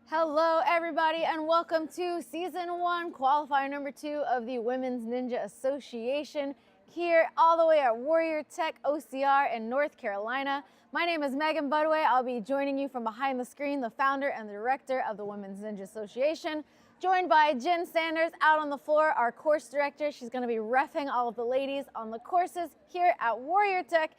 Hello, everybody, and welcome to Season 1, Qualifier number 2 of the Women's Ninja Association here all the way at Warrior Tech OCR in North Carolina. My name is Megan Budway. I'll be joining you from behind the screen, the founder and the director of the Women's Ninja Association, joined by Jen Sanders out on the floor, our course director. She's going to be reffing all of the ladies on the courses here at Warrior Tech.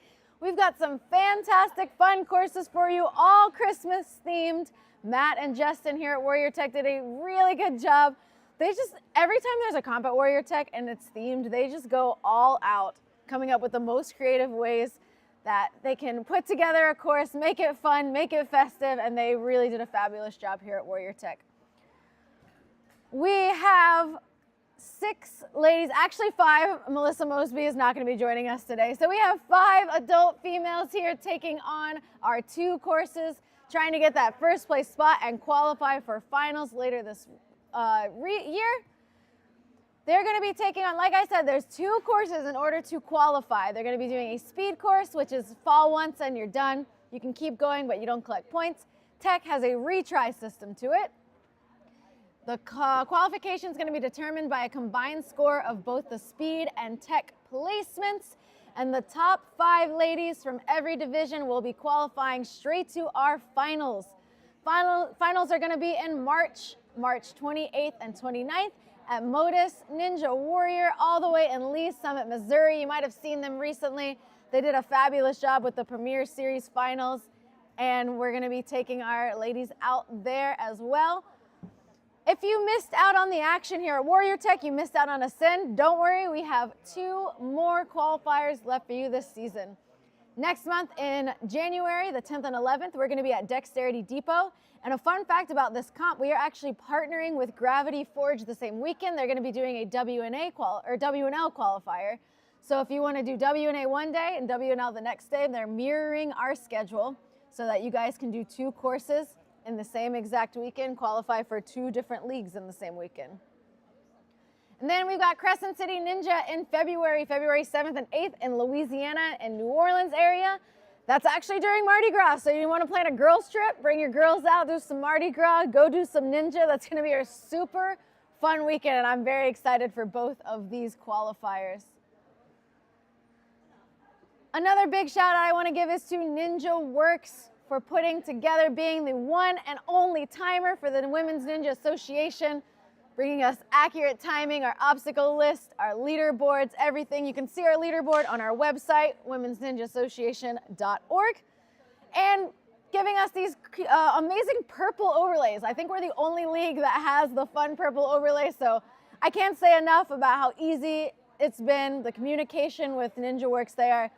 We've got some fantastic fun courses for you, all Christmas themed. Matt and Justin here at Warrior Tech did a really good job. Every time there's a comp at Warrior Tech and it's themed, they just go all out, coming up with the most creative ways that they can put together a course, make it fun, make it festive, and they really did a fabulous job here at Warrior Tech. We have 6 ladies, actually 5. Melissa Mosby is not going to be joining us today. So we have 5 adult females here taking on our 2 courses, trying to get that first place spot and qualify for finals later this year. They're going to be taking on, like I said, there's 2 courses in order to qualify. They're going to be doing a speed course, which is fall once and you're done. You can keep going, but you don't collect points. Tech has a retry system to it. The qualification is going to be determined by a combined score of both the speed and tech placements. And the top 5 ladies from every division will be qualifying straight to our finals. Finals are going to be in March 28th and 29th at Modus Ninja Warrior, all the way in Lee Summit, Missouri. You might have seen them recently. They did a fabulous job with the Premier Series finals, and we're going to be taking our ladies out there as well. If you missed out on the action here at Warrior Tech, you missed out on Ascend, don't worry, we have 2 more qualifiers left for you this season. Next month in January, the 10th and 11th, we're going to be at Dexterity Depot. And a fun fact about this comp, we are actually partnering with Gravity Forge the same weekend. They're going to be doing a WNL qualifier. So if you want to do WNA one day and WNL the next day, they're mirroring our schedule so that you guys can do 2 courses in the same exact weekend, qualify for 2 different leagues in the same weekend. And then we've got Crescent City Ninja in February 7th and 8th in Louisiana and New Orleans area. That's actually during Mardi Gras, so you want to plan a girls trip, bring your girls out, do some Mardi Gras, go do some ninja. That's going to be a super fun weekend, and I'm very excited for both of these qualifiers. Another big shout out I want to give is to Ninja Works for putting together, being the one and only timer for the Women's Ninja Association, bringing us accurate timing, our obstacle list, our leaderboards, everything. You can see our leaderboard on our website, womensninjaassociation.org, and giving us these amazing purple overlays. I think we're the only league that has the fun purple overlay, so I can't say enough about how easy it's been, the communication with Ninja Works. They are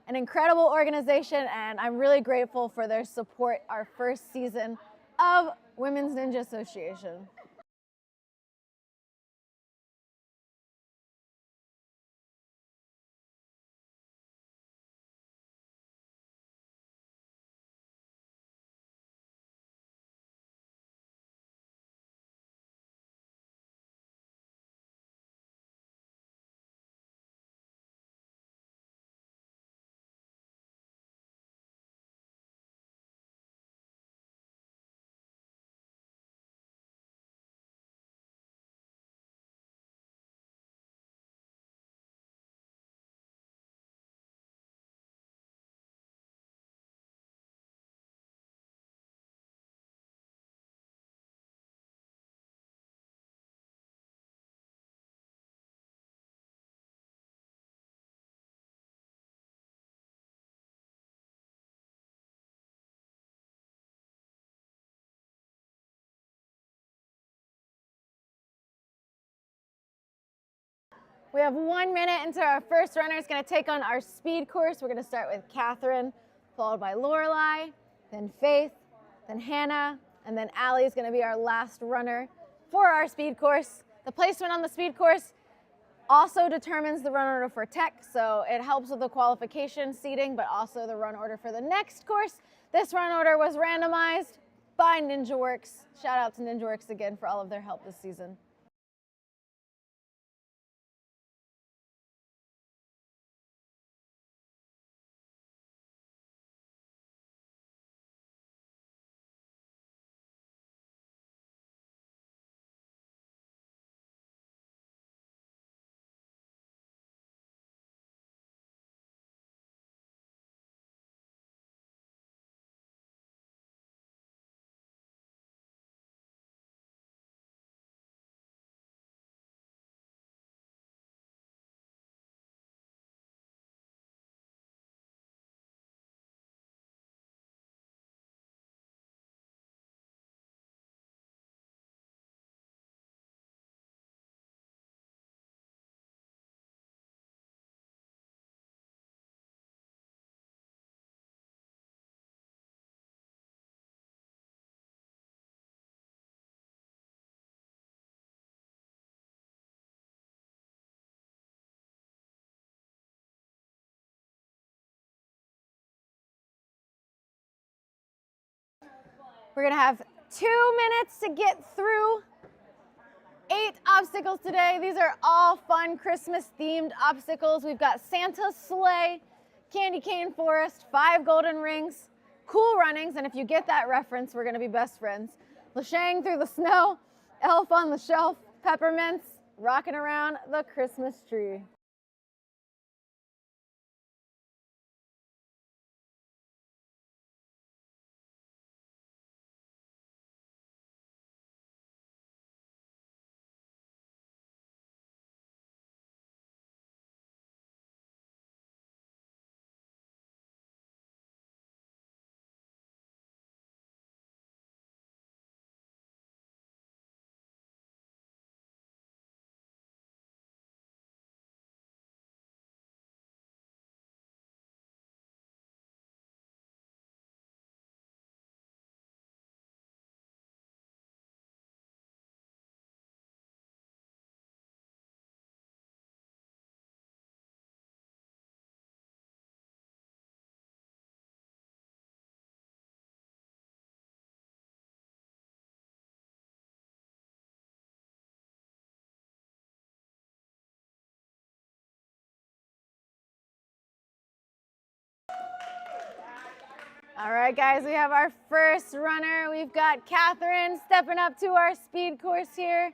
an incredible organization, and I'm really grateful for their support our first season of Women's Ninja Association. We have 1 minute until our first runner is going to take on our speed course. We're going to start with Catherine, followed by Lorelei, then Faith, then Hannah, and then Allie is going to be our last runner for our speed course. The placement on the speed course also determines the run order for tech, so it helps with the qualification seating, but also the run order for the next course. This run order was randomized by Ninja Works. Shout out to Ninja Works again for all of their help this season. We're gonna have 2 minutes to get through 8 obstacles today. These are all fun Christmas themed obstacles. We've got Santa's sleigh, candy cane forest, 5 golden rings, cool runnings, and if you get that reference, we're gonna be best friends. Lashang through the snow, elf on the shelf, peppermints, rocking around the Christmas tree. All right, guys, we have our first runner. We've got Catherine stepping up to our speed course here.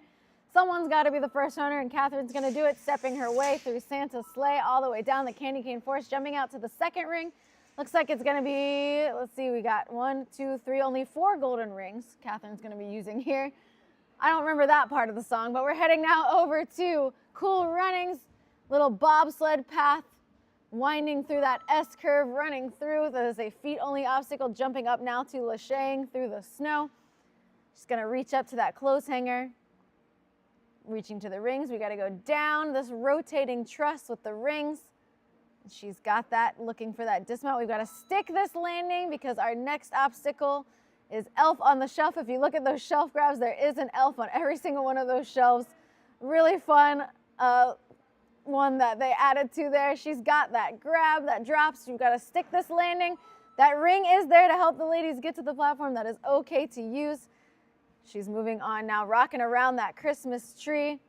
Someone's got to be the first runner, and Catherine's going to do it, stepping her way through Santa's sleigh all the way down the candy cane forest, jumping out to the second ring. Looks like it's going to be, let's see, we got 1, 2, 3, only 4 golden rings Catherine's going to be using here. I don't remember that part of the song, but we're heading now over to Cool Runnings, little bobsled path, winding through that S-curve, running through. That is a feet-only obstacle, jumping up now to Lashang through the snow. She's gonna reach up to that clothes hanger, reaching to the rings. We gotta go down this rotating truss with the rings. She's got that, looking for that dismount. We've gotta stick this landing because our next obstacle is elf on the shelf. If you look at those shelf grabs, there is an elf on every single one of those shelves. Really fun one that they added to there. She's got that grab that drops. You've got to stick this landing. That ring is there to help the ladies get to the platform. That is okay to use. She's moving on now, rocking around that Christmas tree.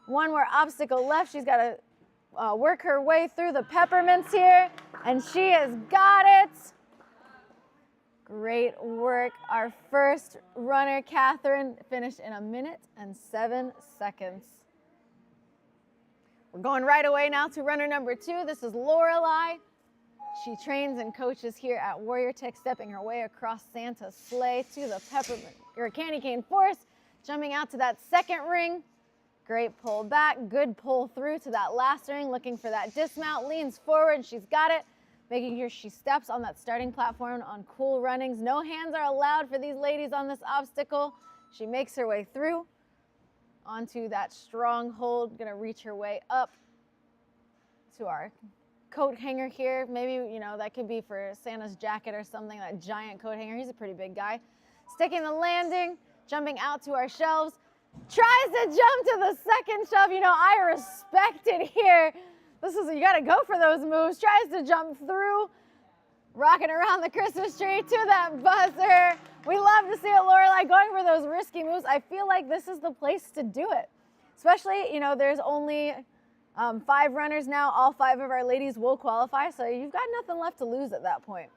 One more obstacle left. She's got to work her way through the peppermints here, and she has got it. Great work. Our first runner, Catherine, finished in 1 minute and 7 seconds. We're going right away now to runner number 2. This is Lorelei. She trains and coaches here at Warrior Tech, stepping her way across Santa's sleigh to the peppermint or candy cane forest, jumping out to that second ring. Great pull back, good pull through to that last ring, looking for that dismount, leans forward, she's got it, making sure she steps on that starting platform on Cool Runnings. No hands are allowed for these ladies on this obstacle. She makes her way through onto that stronghold, gonna reach her way up to our coat hanger here. Maybe, you know, that could be for Santa's jacket or something, that giant coat hanger. He's a pretty big guy. Sticking the landing, jumping out to our shelves. Tries to jump to the second shelf. You know, I respect it here. This is, you gotta go for those moves. Tries to jump through, rocking around the Christmas tree to that buzzer. We love to see it, Lorelei, going for those risky moves. I feel like this is the place to do it. Especially, you know, there's only 5 runners now. All 5 of our ladies will qualify, so you've got nothing left to lose at that point.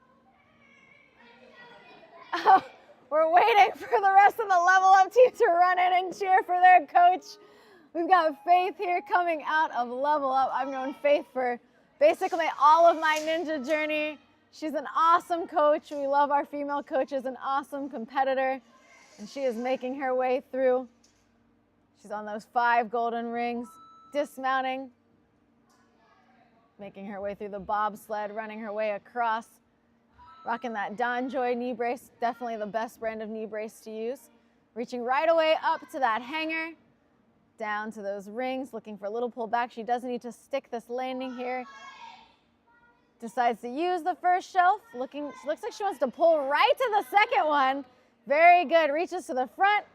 Oh, we're waiting for the rest of the level up team to run in and cheer for their coach. We've got Faith here coming out of Level Up. I've known Faith for basically all of my ninja journey. She's an awesome coach. We love our female coaches, an awesome competitor, and she is making her way through. She's on those 5 golden rings, dismounting, making her way through the bobsled, running her way across, rocking that Don Joy knee brace, definitely the best brand of knee brace to use. Reaching right away up to that hanger, down to those rings, looking for a little pull back. She does need to stick this landing here. Decides to use the first shelf. Looks like she wants to pull right to the second one. Very good, reaches to the front.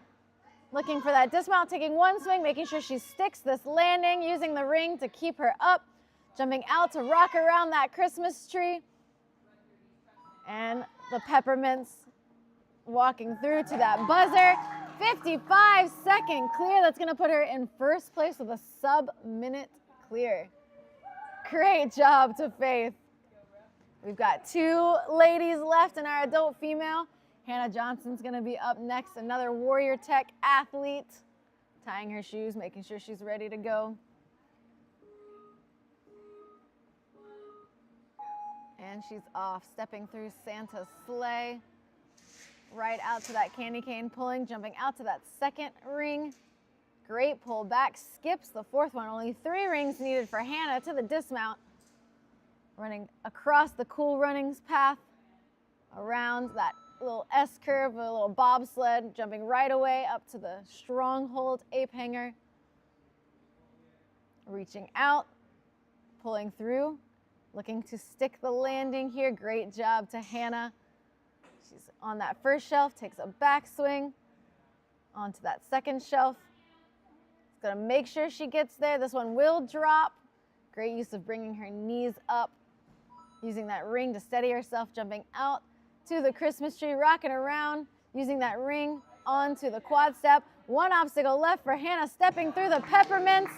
Looking for that dismount, taking one swing, making sure she sticks this landing, using the ring to keep her up. Jumping out to rock around that Christmas tree. And the peppermints walking through to that buzzer. 55-second clear. That's going to put her in first place with a sub-minute clear. Great job to Faith. We've got 2 ladies left in our adult female. Hannah Johnson's going to be up next, another Warrior Tech athlete. Tying her shoes, making sure she's ready to go. And she's off, stepping through Santa's sleigh. Right out to that candy cane pulling, jumping out to that second ring. Great pull back, skips the 4th one. Only 3 rings needed for Hannah to the dismount. Running across the Cool Runnings path, around that little S-curve, a little bobsled, jumping right away up to the Stronghold ape hanger. Reaching out, pulling through, looking to stick the landing here. Great job to Hannah. She's on that first shelf, takes a backswing onto that second shelf. She's gonna make sure she gets there. This one will drop. Great use of bringing her knees up, using that ring to steady herself, jumping out to the Christmas tree, rocking around, using that ring onto the quad step. 1 obstacle left for Hannah, stepping through the peppermints.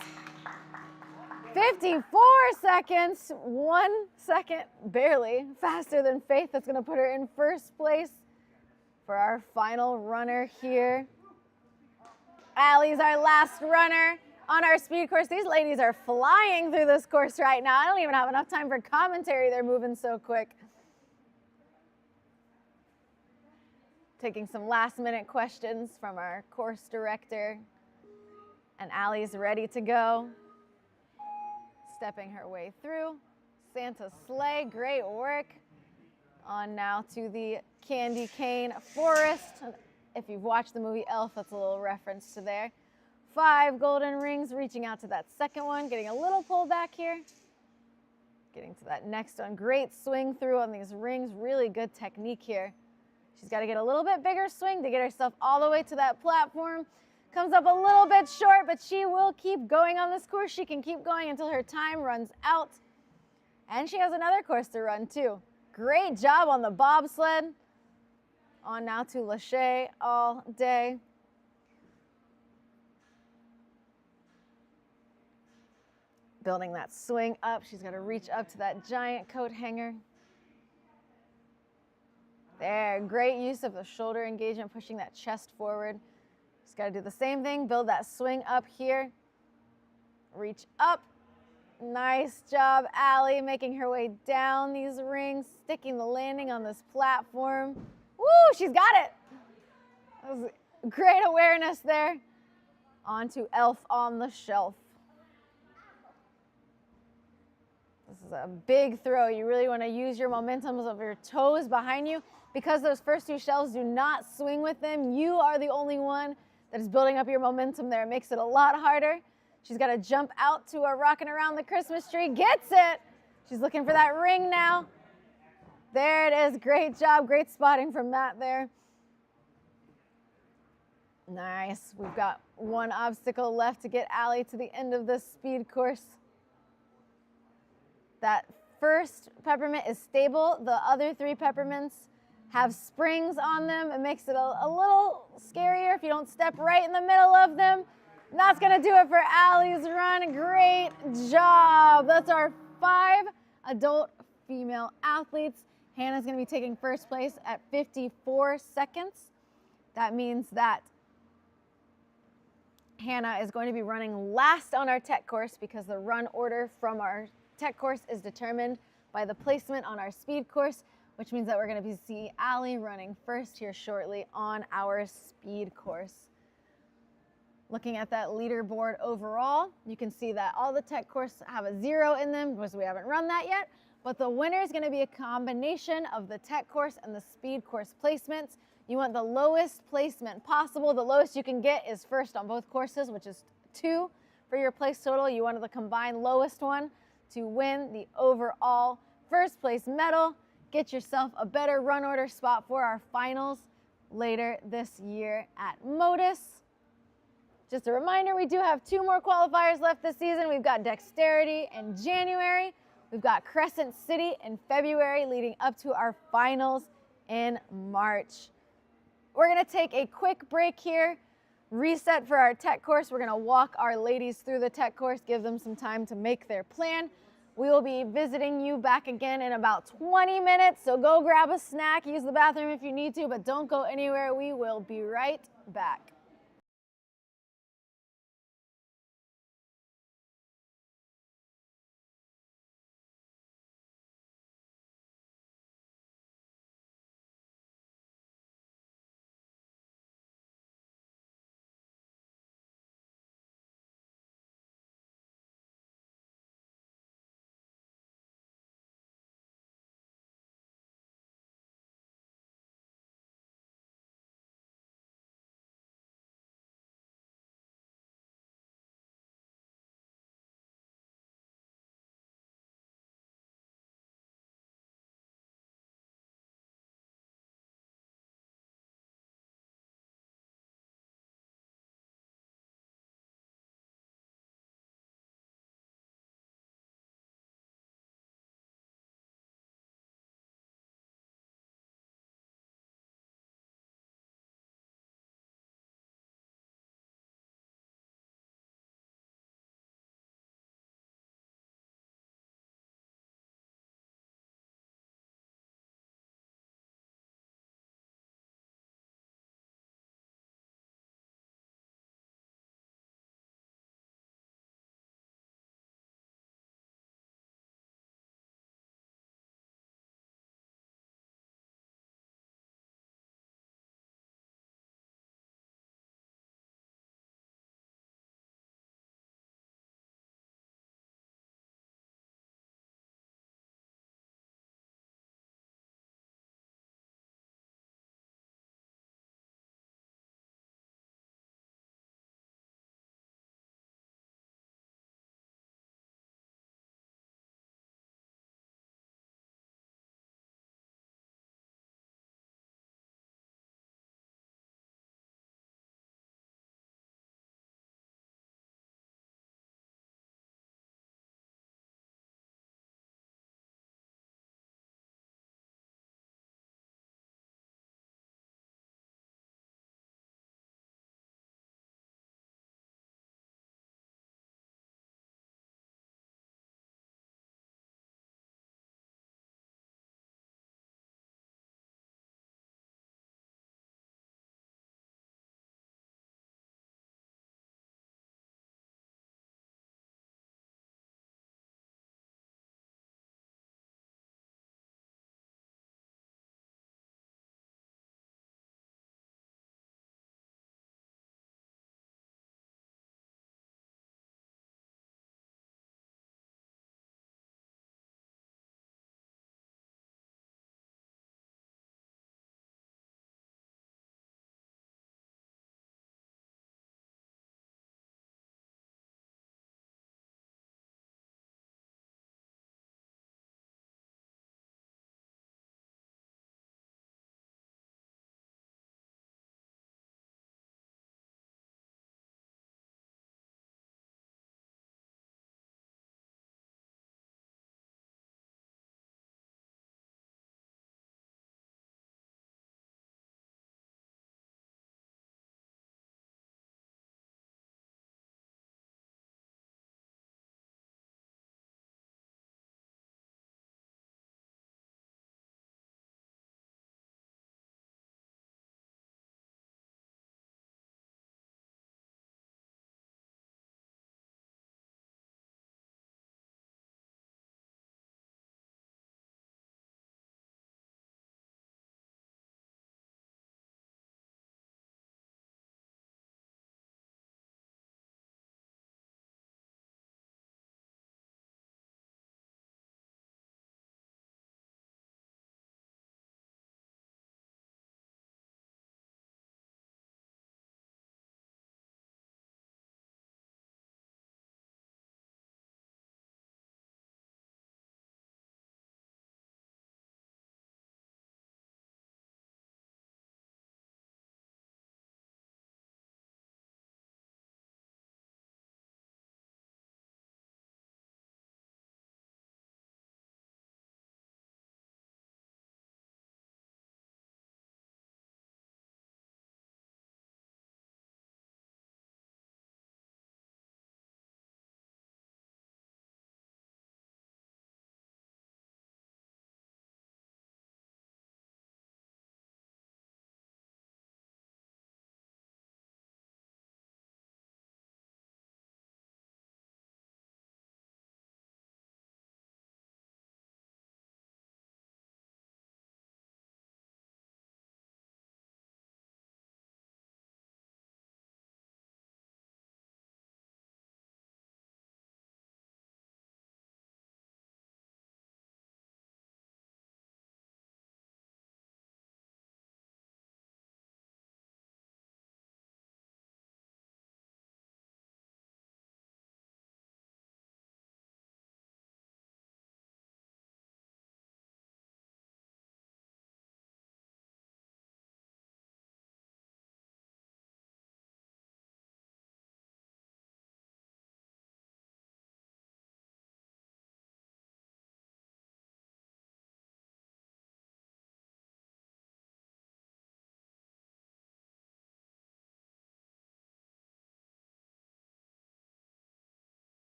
54 seconds, 1 second, barely, faster than Faith. That's gonna put her in first place for our final runner here. Allie's our last runner on our speed course. These ladies are flying through this course right now. I don't even have enough time for commentary. They're moving so quick. Taking some last-minute questions from our course director. And Allie's ready to go. Stepping her way through. Santa's sleigh, great work. On now to the candy cane forest. If you've watched the movie Elf, that's a little reference to there. 5 golden rings, reaching out to that second one, getting a little pull back here. Getting to that next one. Great swing through on these rings, really good technique here. She's got to get a little bit bigger swing to get herself all the way to that platform. Comes up a little bit short, but she will keep going on this course. She can keep going until her time runs out. And she has another course to run too. Great job on the bobsled. On now to Lachey all day. Building that swing up. She's got to reach up to that giant coat hanger. There, great use of the shoulder engagement, pushing that chest forward. Just got to do the same thing, build that swing up here. Reach up. Nice job, Allie, making her way down these rings, sticking the landing on this platform. Woo, she's got it. That was great awareness there. On to Elf on the Shelf. This is a big throw. You really want to use your momentum of your toes behind you. Because those first 2 shelves do not swing with them, you are the only one that is building up your momentum there. It makes it a lot harder. She's got to jump out to a rocking around the Christmas tree. Gets it. She's looking for that ring now. There it is. Great job. Great spotting from Matt there. Nice. We've got 1 obstacle left to get Allie to the end of this speed course. That first peppermint is stable. The other 3 peppermints have springs on them. It makes it a little scarier if you don't step right in the middle of them. And that's gonna do it for Allie's run. Great job. That's our 5 adult female athletes. Hannah's gonna be taking first place at 54 seconds. That means that Hannah is going to be running last on our tech course because the run order from our tech course is determined by the placement on our speed course, which means that we're going to see Allie running first here shortly on our speed course. Looking at that leaderboard overall, you can see that all the tech courses have a 0 in them because we haven't run that yet, but the winner is going to be a combination of the tech course and the speed course placements. You want the lowest placement possible. The lowest you can get is first on both courses, which is 2 for your place total. You wanted the combined lowest one to win the overall first place medal. Get yourself a better run order spot for our finals later this year at Modus. Just a reminder, we do have 2 more qualifiers left this season. We've got Dexterity in January. We've got Crescent City in February, leading up to our finals in March. We're gonna take a quick break here, reset for our tech course. We're gonna walk our ladies through the tech course, give them some time to make their plan. We will be visiting you back again in about 20 minutes, so go grab a snack, use the bathroom if you need to, but don't go anywhere. We will be right back.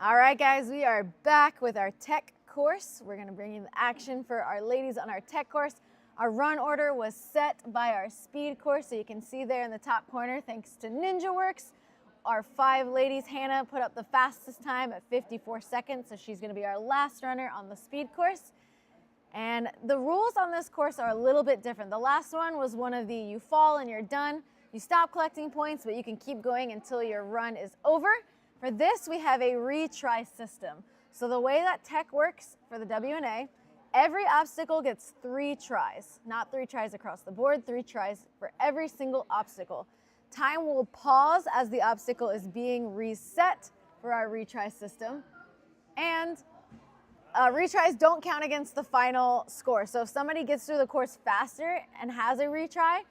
All right, guys, we are back with our tech course. We're gonna bring you the action for our ladies on our tech course. Our run order was set by our speed course, so you can see there in the top corner, thanks to NinjaWorks. Our 5 ladies, Hannah put up the fastest time at 54 seconds, so she's gonna be our last runner on the speed course. And the rules on this course are a little bit different. The last one was one of the you fall and you're done. You stop collecting points, but you can keep going until your run is over. For this, we have a retry system. So the way that tech works for the WNA, every obstacle gets 3 tries, not 3 tries across the board, 3 tries for every single obstacle. Time will pause as the obstacle is being reset for our retry system. And retries don't count against the final score. So if somebody gets through the course faster and has a retry,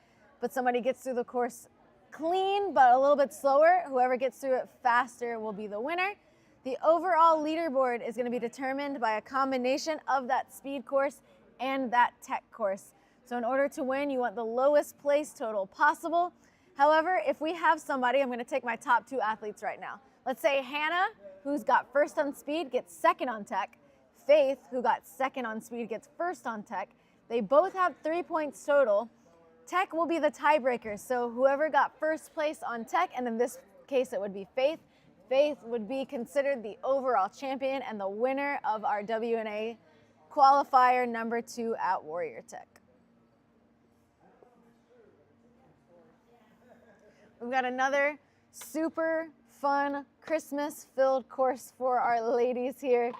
but somebody gets through the course clean but a little bit slower, whoever gets through it faster will be the winner. The overall leaderboard is going to be determined by a combination of that speed course and that tech course. So in order to win, you want the lowest place total possible. However, if we have somebody, I'm going to take my top 2 athletes right now. Let's say Hannah, who's got first on speed, gets second on tech. Faith, who got second on speed, gets first on tech. They both have 3 points total. Tech will be the tiebreaker, so whoever got first place on tech, and in this case it would be Faith, Faith would be considered the overall champion and the winner of our WNA qualifier number 2 at Warrior Tech. We've got another super fun Christmas-filled course for our ladies here.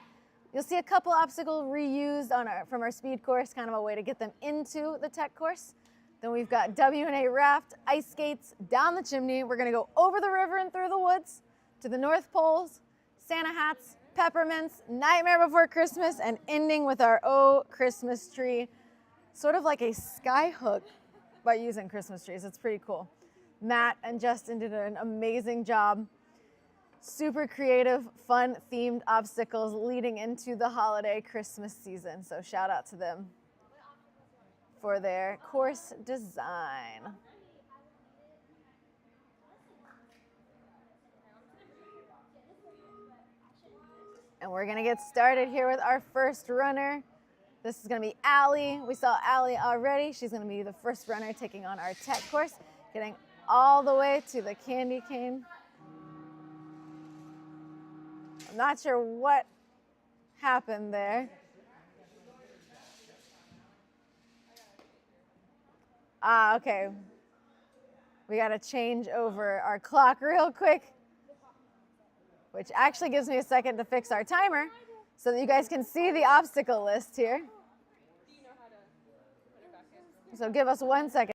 You'll see a couple obstacles reused from our speed course, kind of a way to get them into the tech course. Then we've got WNA raft, ice skates, down the chimney. We're gonna go over the river and through the woods to the North Poles, Santa hats, peppermints, Nightmare Before Christmas, and ending with our Oh Christmas Tree. Sort of like a sky hook by using Christmas trees. It's pretty cool. Matt and Justin did an amazing job. Super creative, fun themed obstacles leading into the holiday Christmas season. So shout out to them for their course design. And we're gonna get started here with our first runner. This is gonna be Allie. We saw Allie already. She's gonna be the first runner taking on our tech course, getting all the way to the candy cane. I'm not sure what happened there. Okay. We gotta change over our clock real quick, which actually gives me a second to fix our timer so that you guys can see the obstacle list here. So give us 1 second.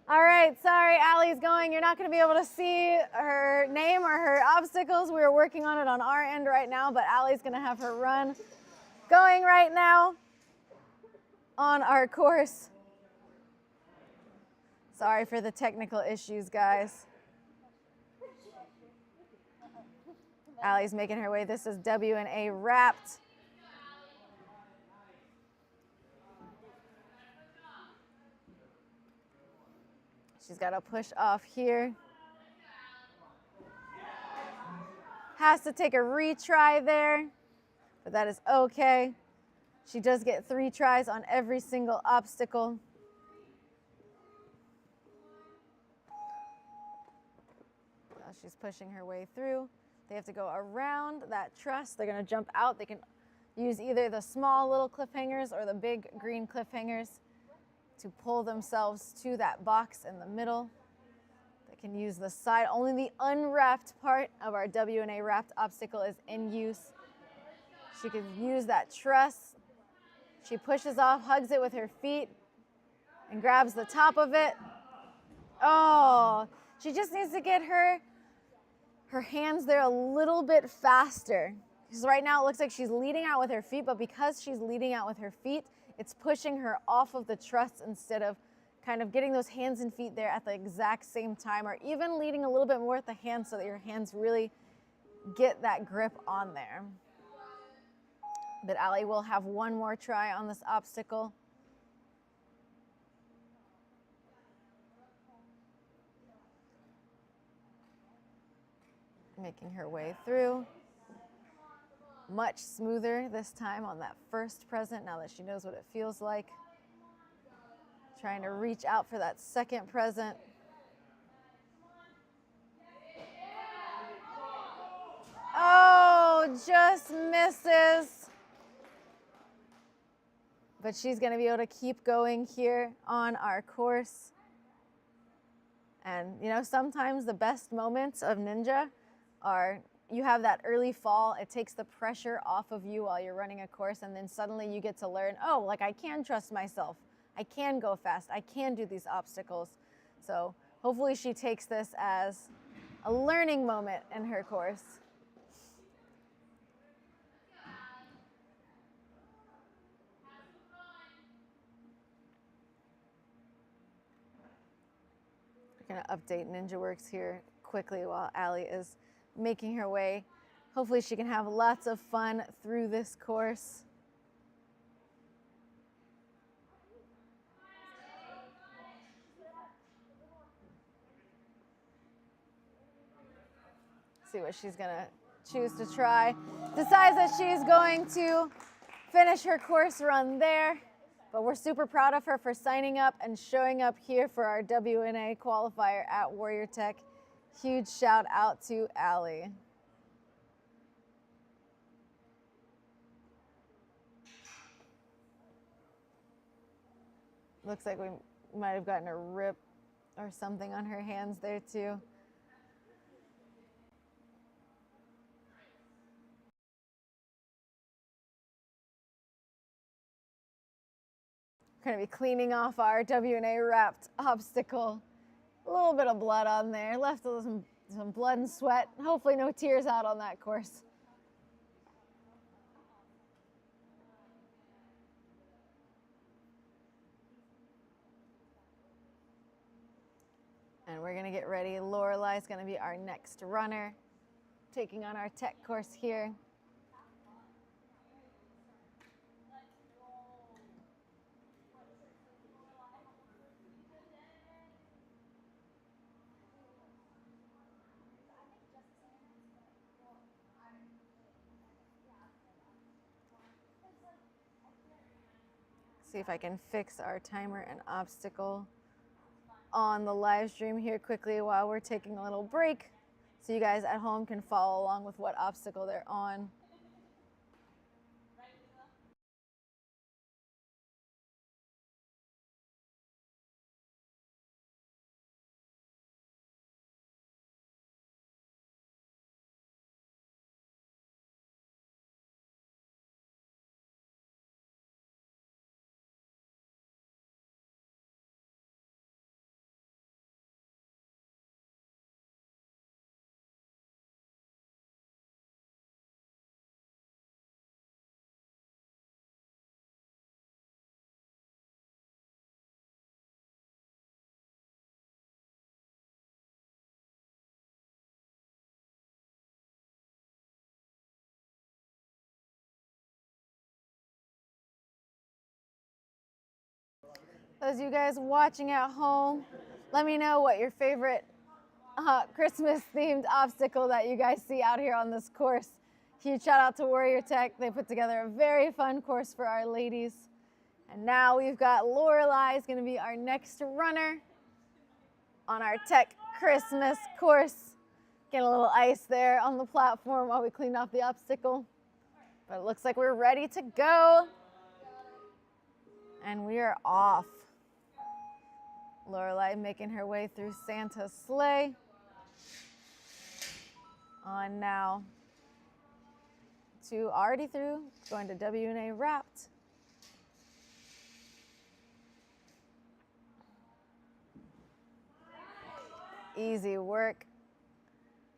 All right, sorry, Allie's going. You're not gonna be able to see her name or her obstacles. We are working on it on our end right now, but Allie's gonna have her run going right now on our course. Sorry for the technical issues, guys. Allie's making her way. This is WNA wrapped. She's got to push off here. Has to take a retry there, but that is okay. She does get 3 tries on every single obstacle. Now she's pushing her way through. They have to go around that truss. They're going to jump out. They can use either the small little cliffhangers or the big green cliffhangers to pull themselves to that box in the middle. They can use the side. Only the unwrapped part of our WNA wrapped obstacle is in use. She can use that truss. She pushes off, hugs it with her feet, and grabs the top of it. Oh, she just needs to get her hands there a little bit faster. Because right now it looks like she's leading out with her feet, but because she's leading out with her feet, it's pushing her off of the truss instead of kind of getting those hands and feet there at the exact same time, or even leading a little bit more with the hands so that your hands really get that grip on there. But Allie will have one more try on this obstacle. Making her way through. Much smoother this time on that first present now that she knows what it feels like. Trying to reach out for that second present. Oh, just misses. But she's going to be able to keep going here on our course. And, you know, sometimes the best moments of Ninja are you have that early fall. It takes the pressure off of you while you're running a course, and then suddenly you get to learn, oh, like I can trust myself. I can go fast. I can do these obstacles. So hopefully she takes this as a learning moment in her course. We're going to update NinjaWorks here quickly while Allie is making her way. Hopefully she can have lots of fun through this course. See what she's going to choose to try. Decides that she's going to finish her course run there. But we're super proud of her for signing up and showing up here for our WNA qualifier at Warrior Tech. Huge shout out to Allie. Looks like we might have gotten a rip or something on her hands there too. We're going to be cleaning off our WNA wrapped obstacle. A little bit of blood on there, left some blood and sweat. Hopefully no tears out on that course. And we're gonna get ready. Lorelai's gonna be our next runner, taking on our tech course here. See if I can fix our timer and obstacle on the live stream here quickly while we're taking a little break so you guys at home can follow along with what obstacle they're on. Those of you guys watching at home, Let me know what your favorite Christmas-themed obstacle that you guys see out here on this course. Huge shout out to Warrior Tech. They put together a very fun course for our ladies. And now we've got Lorelai is going to be our next runner on our Tech Christmas course. Get a little ice there on the platform while we clean off the obstacle. But it looks like we're ready to go. And we are off. Lorelai making her way through Santa's sleigh. On now to already through, going to W&A wrapped. Easy work.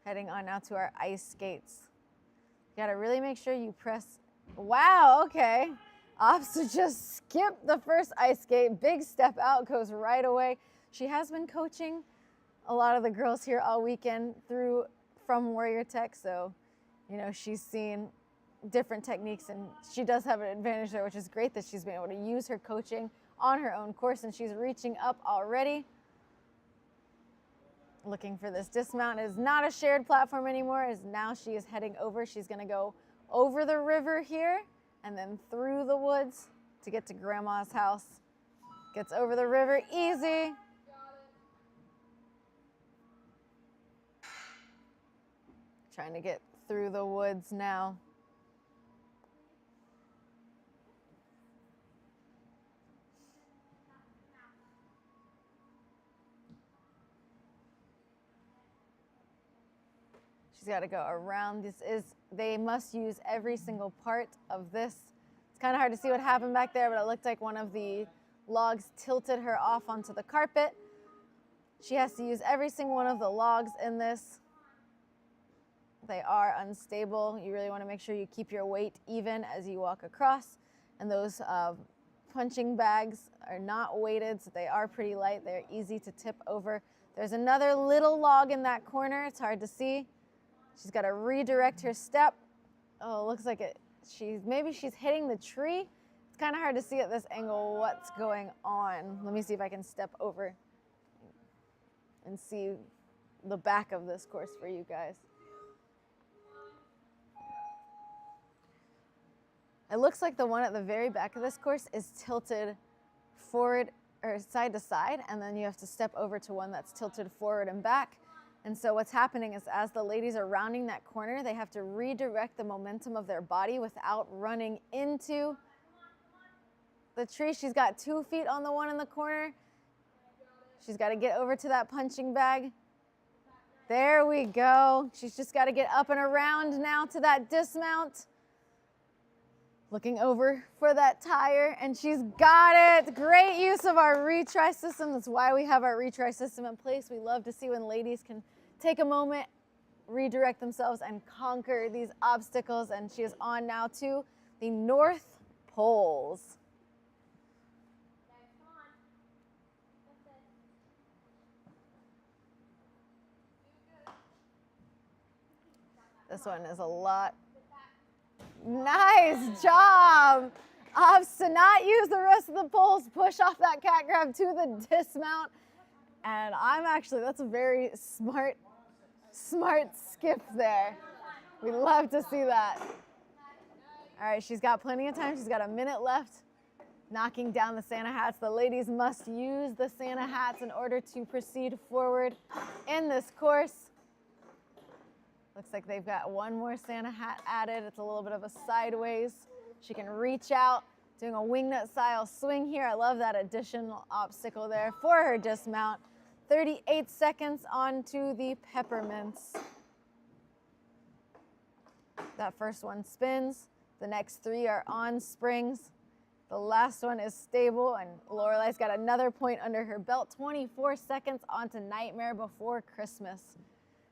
Heading on now to our ice skates. You gotta really make sure you press, wow, okay. Opsa just skipped the first ice skate, big step out, goes right away. She has been coaching a lot of the girls here all weekend from Warrior Tech, so she's seen different techniques and she does have an advantage there, which is great that she's been able to use her coaching on her own course, and she's reaching up already. Looking for this dismount. It is not a shared platform anymore, as now she is heading over. She's gonna go over the river here and then through the woods to get to Grandma's house. Gets over the river, easy. Trying to get through the woods now. She's got to go around. They must use every single part of this. It's kind of hard to see what happened back there, but it looked like one of the logs tilted her off onto the carpet. She has to use every single one of the logs in this. They are unstable. You really want to make sure you keep your weight even as you walk across. And those punching bags are not weighted, so they are pretty light. They're easy to tip over. There's another little log in that corner. It's hard to see. She's got to redirect her step. Oh, it looks like maybe she's hitting the tree. It's kind of hard to see at this angle what's going on. Let me see if I can step over and see the back of this course for you guys. It looks like the one at the very back of this course is tilted forward or side to side, and then you have to step over to one that's tilted forward and back. And so what's happening is as the ladies are rounding that corner, they have to redirect the momentum of their body without running into the tree. She's got 2 feet on the one in the corner. She's got to get over to that punching bag. There we go. She's just got to get up and around now to that dismount. Looking over for that tire, and she's got it. Great use of our retry system. That's why we have our retry system in place. We love to see when ladies can take a moment, redirect themselves, and conquer these obstacles. And she is on now to the North Poles. This one is a lot. Nice job. To not use the rest of the poles, push off that cat grab to the dismount. And that's a very smart skip there. We love to see that. All right, she's got plenty of time. She's got a minute left. Knocking down the Santa hats. The ladies must use the Santa hats in order to proceed forward in this course. Looks like they've got one more Santa hat added. It's a little bit of a sideways. She can reach out, doing a wingnut style swing here. I love that additional obstacle there for her dismount. 38 seconds onto the peppermints. That first one spins. The next 3 are on springs. The last one is stable, and Lorelai's got another point under her belt. 24 seconds onto Nightmare Before Christmas.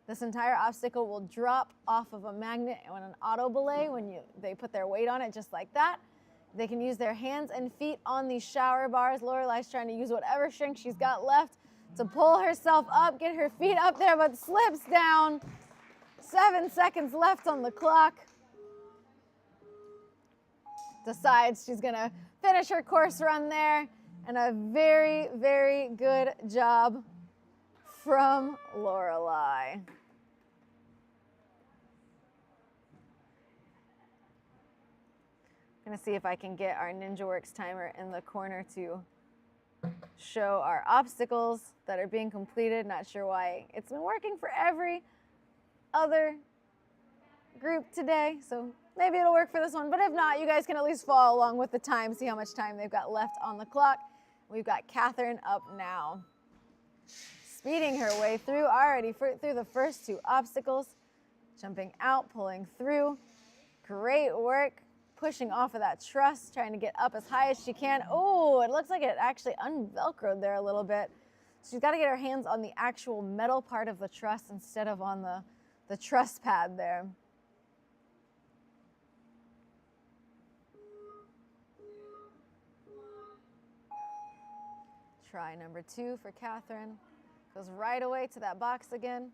This entire obstacle will drop off of a magnet on an auto belay when they put their weight on it, just like that. They can use their hands and feet on these shower bars. Lorelai's trying to use whatever strength she's got left to pull herself up, get her feet up there, but slips down. 7 seconds left on the clock. Decides she's gonna finish her course run there, and a very, very good job from Lorelai. I'm gonna see if I can get our NinjaWorks timer in the corner to show our obstacles that are being completed. Not sure why it's been working for every other group today, so maybe it'll work for this one. But if not, you guys can at least follow along with the time, see how much time they've got left on the clock. We've got Catherine up now, speeding her way through already through the first two obstacles, jumping out, pulling through. Great work. Pushing off of that truss, trying to get up as high as she can. Oh, it looks like it actually unvelcroed there a little bit. She's got to get her hands on the actual metal part of the truss instead of on the truss pad there. Try number 2 for Catherine. Goes right away to that box again.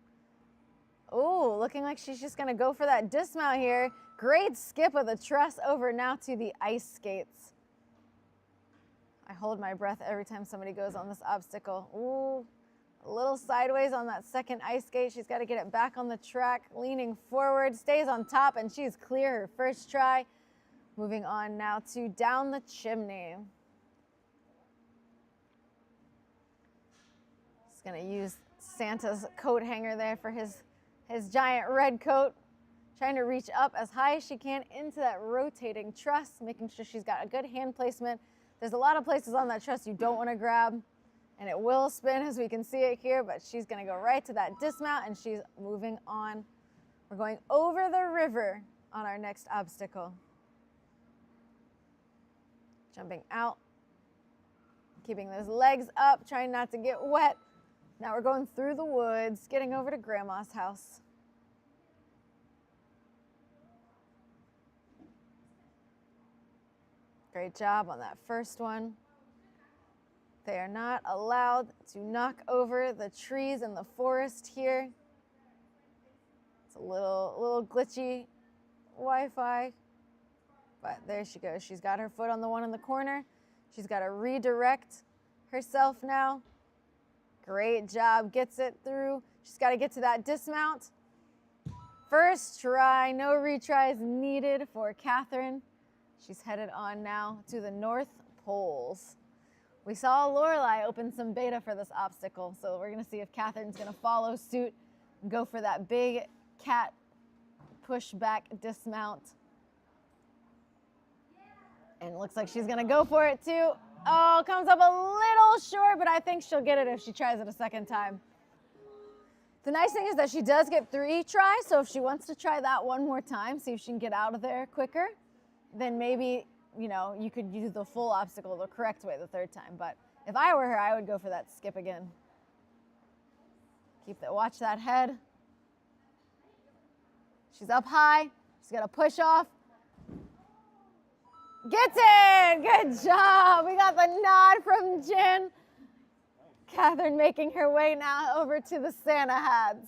Oh, looking like she's just gonna go for that dismount here. Great skip of the truss over now to the ice skates. I hold my breath every time somebody goes on this obstacle. Ooh, a little sideways on that second ice skate. She's got to get it back on the track, leaning forward, stays on top, and she's clear her first try. Moving on now to down the chimney. She's gonna use Santa's coat hanger there for his giant red coat, trying to reach up as high as she can into that rotating truss, making sure she's got a good hand placement. There's a lot of places on that truss you don't want to grab, and it will spin as we can see it here, but she's going to go right to that dismount, and she's moving on. We're going over the river on our next obstacle. Jumping out, keeping those legs up, trying not to get wet. Now we're going through the woods, getting over to Grandma's house. Great job on that first one. They are not allowed to knock over the trees in the forest here. It's a little glitchy Wi-Fi, but there she goes. She's got her foot on the one in the corner. She's got to redirect herself now. Great job, gets it through. She's got to get to that dismount. First try, no retries needed for Catherine. She's headed on now to the North Poles. We saw Lorelai open some beta for this obstacle, so we're gonna see if Catherine's gonna follow suit and go for that big cat pushback dismount. And it looks like she's gonna go for it too. Oh, comes up a little short, but I think she'll get it if she tries it a second time. The nice thing is that she does get 3 tries, so if she wants to try that one more time, see if she can get out of there quicker, then maybe, you know, you could use the full obstacle the correct way the 3rd time. But if I were her, I would go for that skip again. Watch that head. She's up high. She's got to push off. Gets it! Good job. We got the nod from Jen. Catherine making her way now over to the Santa hats.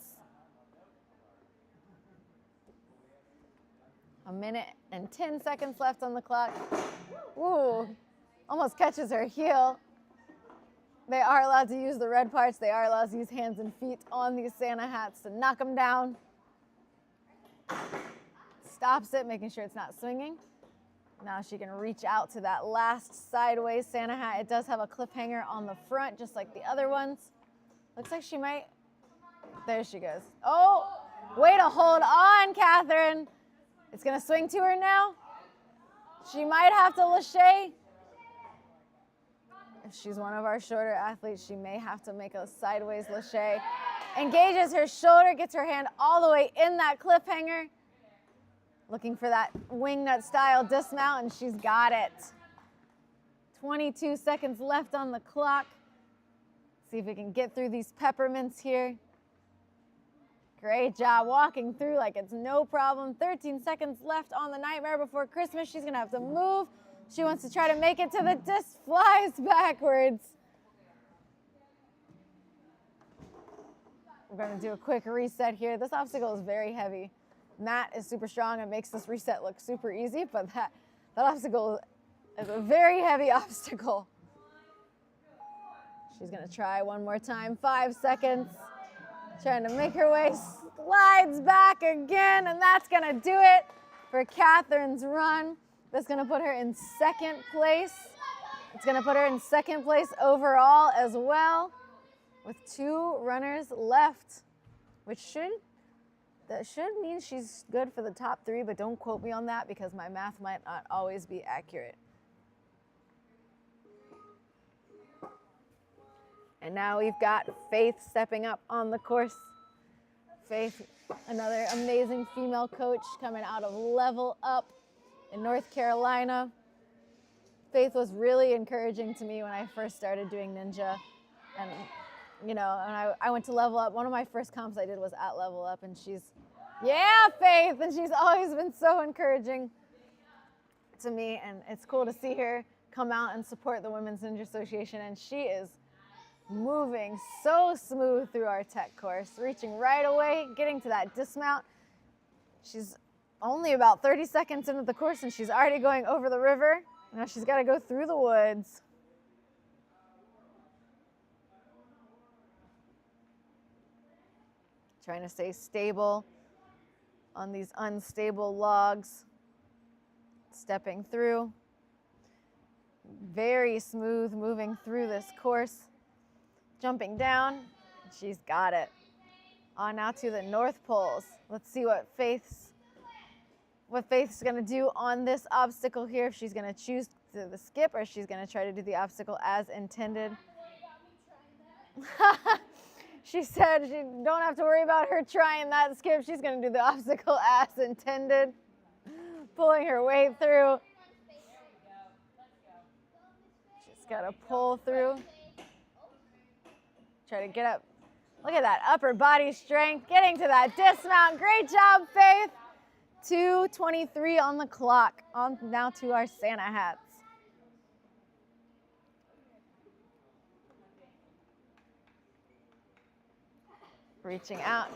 1 minute and 10 seconds left on the clock. Ooh, almost catches her heel. They are allowed to use the red parts. They are allowed to use hands and feet on these Santa hats to knock them down. Stops it, making sure it's not swinging. Now she can reach out to that last sideways Santa hat. It does have a cliffhanger on the front, just like the other ones. Looks like she might, there she goes. Oh, way to hold on, Catherine. It's gonna swing to her now. She might have to lâcher. If she's one of our shorter athletes, she may have to make a sideways lâcher. Engages her shoulder, gets her hand all the way in that cliffhanger. Looking for that wingnut style dismount, and she's got it. 22 seconds left on the clock. See if we can get through these peppermints here. Great job walking through like it's no problem. 13 seconds left on the Nightmare Before Christmas. She's gonna have to move. She wants to try to make it to the disc, flies backwards. We're gonna do a quick reset here. This obstacle is very heavy. Mat is super strong. It makes this reset look super easy, but that obstacle is a very heavy obstacle. She's gonna try one more time. 5 seconds. Trying to make her way, slides back again, and that's gonna do it for Catherine's run. That's gonna put her in second place. It's gonna put her in second place overall as well, with 2 runners left, which should mean she's good for the top 3, but don't quote me on that because my math might not always be accurate. And now we've got Faith stepping up on the course. Faith, another amazing female coach coming out of Level Up in North Carolina. Faith was really encouraging to me when I first started doing Ninja. And, you know, and I went to Level Up. One of my first comps I did was at Level Up, and she's, yeah, Faith! And she's always been so encouraging to me, and it's cool to see her come out and support the Women's Ninja Association, and she is moving so smooth through our tech course, reaching right away, getting to that dismount. She's only about 30 seconds into the course and she's already going over the river. Now she's got to go through the woods. Trying to stay stable on these unstable logs. Stepping through. Very smooth moving through this course. Jumping down, she's got it. On now to the North Poles. Let's see what Faith's gonna do on this obstacle here. If she's gonna choose the skip or she's gonna try to do the obstacle as intended. She said she don't have to worry about her trying that skip. She's gonna do the obstacle as intended. Pulling her way through. She's gotta pull through. Try to get up. Look at that upper body strength. Getting to that dismount. Great job, Faith. 2:23 on the clock. On now to our Santa hats. Reaching out.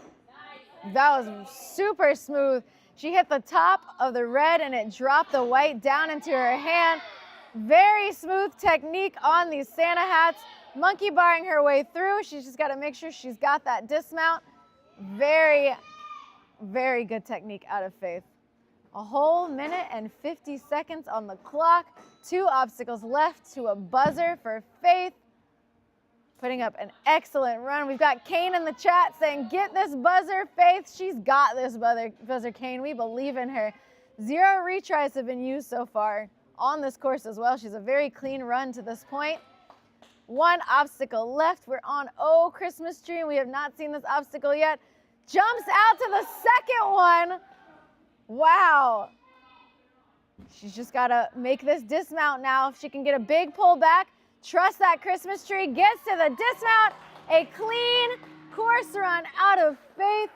That was super smooth. She hit the top of the red and it dropped the white down into her hand. Very smooth technique on these Santa hats. Monkey barring her way through. She's just got to make sure she's got that dismount. Very, very good technique out of Faith. A whole minute and 50 seconds on the clock. 2 obstacles left to a buzzer for Faith. Putting up an excellent run. We've got Kane in the chat saying, get this buzzer, Faith. She's got this buzzer, Kane. We believe in her. 0 retries have been used so far on this course as well. She's a very clean run to this point. 1 obstacle left. We're on Oh Christmas Tree. We have not seen this obstacle yet. Jumps out to the second one. Wow. She's just got to make this dismount now. If she can get a big pull back, trust that Christmas tree, gets to the dismount. A clean course run out of Faith.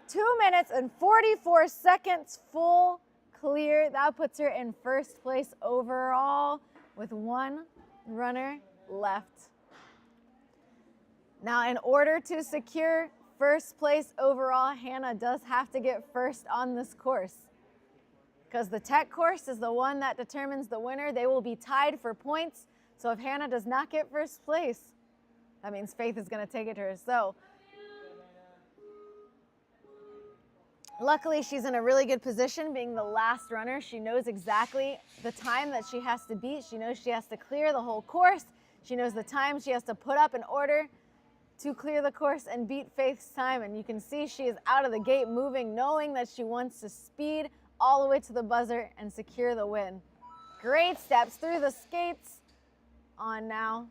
2 minutes and 44 seconds full clear. That puts her in first place overall with 1 runner left. Now, in order to secure first place overall, Hannah does have to get first on this course because the tech course is the one that determines the winner. They will be tied for points. So if Hannah does not get first place, that means Faith is going to take it to her. So luckily, she's in a really good position being the last runner. She knows exactly the time that she has to beat. She knows she has to clear the whole course. She knows the time she has to put up in order to clear the course and beat Faith's time. And you can see she is out of the gate moving, knowing that she wants to speed all the way to the buzzer and secure the win. Great steps through the skates on now.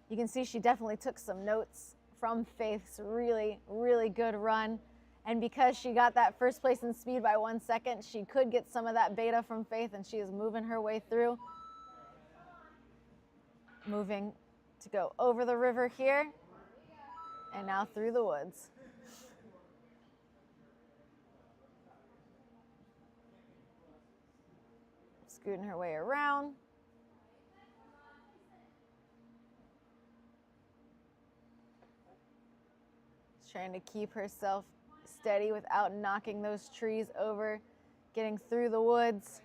You can see she definitely took some notes from Faith's really, really good run. And because she got that first place in speed by 1 second, she could get some of that beta from Faith, and she is moving her way through. Moving to go over the river here, and now through the woods. Scooting her way around. Trying to keep herself steady without knocking those trees over, getting through the woods,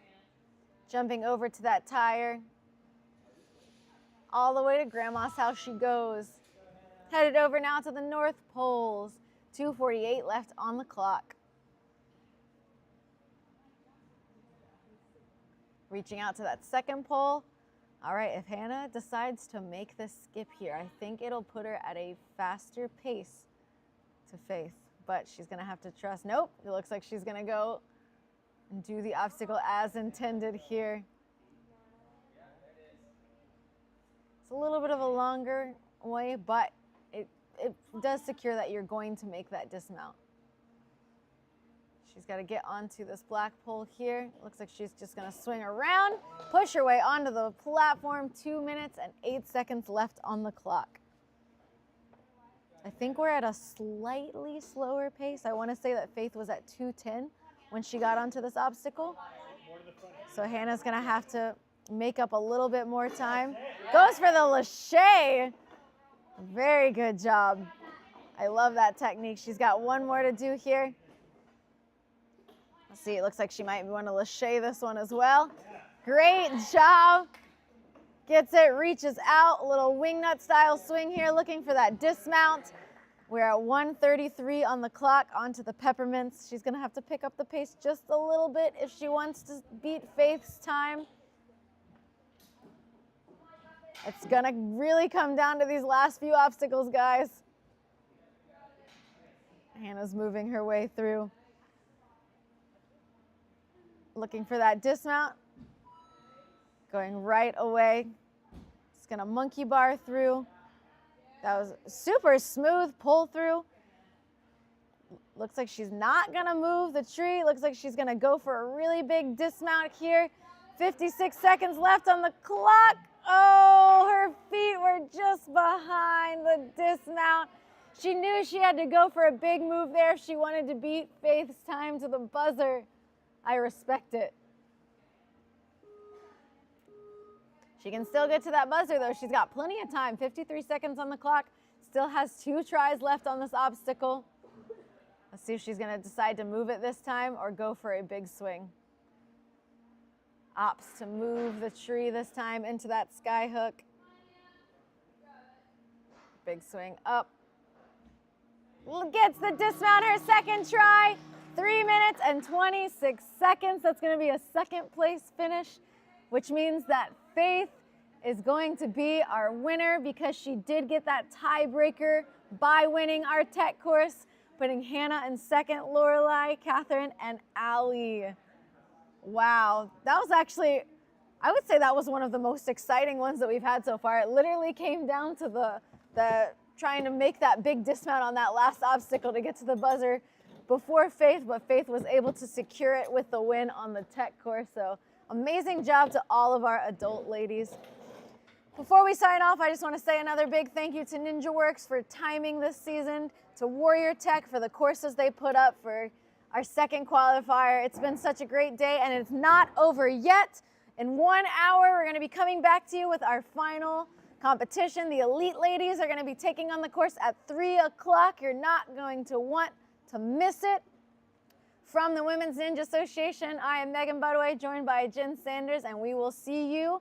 jumping over to that tire. All the way to Grandma's house she goes. Headed over now to the North Poles. 2:48 left on the clock. Reaching out to that second pole. All right, if Hannah decides to make this skip here, I think it'll put her at a faster pace to Faith, but she's gonna have to trust. Nope, it looks like she's gonna go and do the obstacle as intended here. It's a little bit of a longer way, but it does secure that you're going to make that dismount. She's got to get onto this black pole here. It looks like she's just going to swing around, push her way onto the platform. 2 minutes and 8 seconds left on the clock. I think we're at a slightly slower pace. I want to say that Faith was at 2:10 when she got onto this obstacle. So Hannah's going to have to make up a little bit more time. Goes for the lache. Very good job. I love that technique. She's got one more to do here. Let's see, it looks like she might want to lache this one as well. Great job. Gets it, reaches out, a little wingnut style swing here, looking for that dismount. We're at 1:33 on the clock, onto the peppermints. She's gonna have to pick up the pace just a little bit if she wants to beat Faith's time. It's gonna really come down to these last few obstacles, guys. Hannah's moving her way through. Looking for that dismount. Going right away. Just gonna monkey bar through. That was super smooth pull through. Looks like she's not gonna move the tree. Looks like she's gonna go for a really big dismount here. 56 seconds left on the clock. Oh, her feet were just behind the dismount. She knew she had to go for a big move there if she wanted to beat Faith's time to the buzzer. I respect it. She can still get to that buzzer though. She's got plenty of time. 53 seconds on the clock. Still has 2 tries left on this obstacle. Let's see if she's gonna decide to move it this time or go for a big swing. Opts to move the tree this time into that sky hook. Big swing up. Gets the dismount her second try. 3 minutes and 26 seconds. That's going to be a second place finish, which means that Faith is going to be our winner because she did get that tiebreaker by winning our tech course, putting Hannah in second, Lorelai, Catherine, and Allie. Wow, that was actually, I would say that was one of the most exciting ones that we've had so far. It literally came down to the trying to make that big dismount on that last obstacle to get to the buzzer before Faith, but Faith was able to secure it with the win on the tech course. So amazing job to all of our adult ladies. Before we sign off, I just want to say another big thank you to NinjaWorks for timing this season, to Warrior Tech for the courses they put up for our second qualifier. It's been such a great day, and it's not over yet. In 1 hour, we're going to be coming back to you with our final competition. The elite ladies are going to be taking on the course at 3 o'clock. You're not going to want to miss it. From the Women's Ninja Association, I am Megan Budway, joined by Jen Sanders, and we will see you